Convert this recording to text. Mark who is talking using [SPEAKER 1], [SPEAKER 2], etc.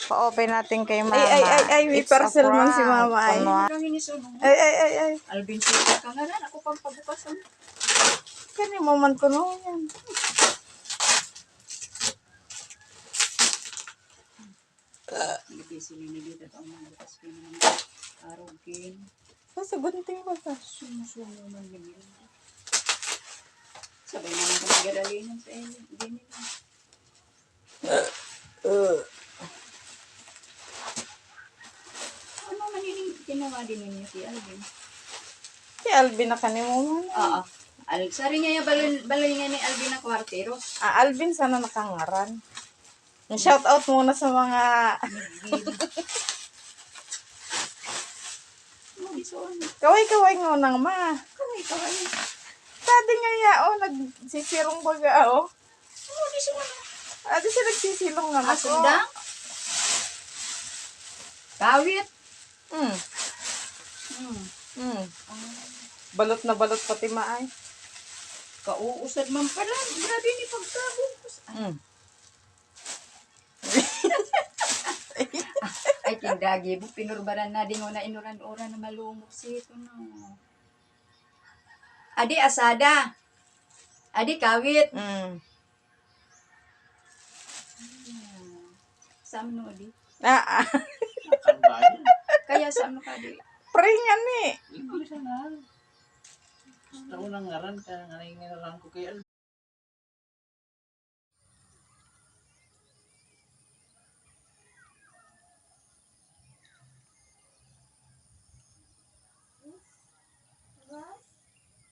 [SPEAKER 1] Pa-open natin kay Mama.
[SPEAKER 2] Ay, may
[SPEAKER 1] It's a
[SPEAKER 2] parcel man si
[SPEAKER 1] prank.
[SPEAKER 2] Mama, ay.
[SPEAKER 1] Kunwari.
[SPEAKER 3] Kami ni Sunong.
[SPEAKER 2] Ay.
[SPEAKER 3] Alvin, sige ka nga na. Ako pang pabukasan.
[SPEAKER 2] Kani mo man ko no yan.
[SPEAKER 3] Hindi sila nilita ito ang mga bukas ko naman. Arugin.
[SPEAKER 2] Sa gunting ba ka?
[SPEAKER 3] Sumusumo man yun. Sabay naman kung nag-alalinan sa inyo. Hindi nila. Ano man yung ginawa din ninyo si Alvin?
[SPEAKER 2] Si Alvin na kani mo man.
[SPEAKER 3] Oo. Sari niya yung balay nga ni Alvin na kwartero.
[SPEAKER 2] Alvin sana nakangaran. Shout out muna sa mga kaway-kaway nga nang ma.
[SPEAKER 3] Kaway.
[SPEAKER 2] Tadi nga yao, nagsisirong baga o.
[SPEAKER 3] Di siya ano.
[SPEAKER 2] Adi siya nagsisilong nga ako.
[SPEAKER 3] Asundang? Kawit?
[SPEAKER 2] Balot na balot pati maay.
[SPEAKER 3] Kauusad man pala. Grabe ni pagkabukos. Ay, kindagi. Pinurbaran na din na inuran-uran na malumok sito no. Adi asada. Adi kawit. Saan no, adi? Kaya saan mo ka, adi?
[SPEAKER 2] Pray nga ni.
[SPEAKER 4] Hindi sana. Sa unang ngaran ka, ngaran ko kay Alvin.